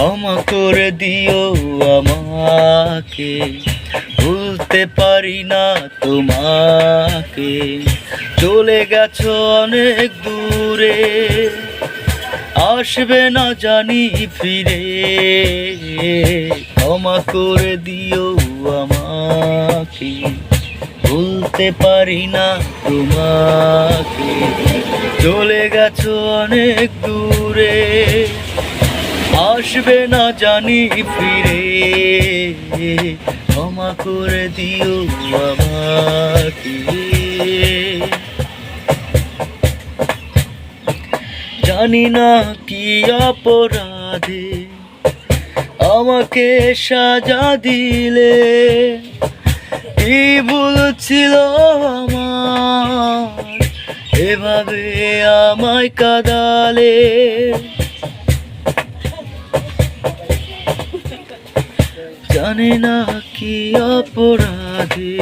ক্ষমা করে দিও আমাকে, ভুলতে পারি না তোমাকে। চলে গেছো অনেক দূরে, আসবে না জানি ফিরে। ক্ষমা করে দিও আমাকে, ভুলতে পারি না তোমাকে। চলে গেছো অনেক দূরে, আসবে না জানি ফিরে। ক্ষমা করে দিও আমাকে। জানি না কি অপরাধে আমাকে সাজা দিলে, কি ভুল ছিল আমার এভাবে আমায় কাঁদালে। জানি না কি অপরাধে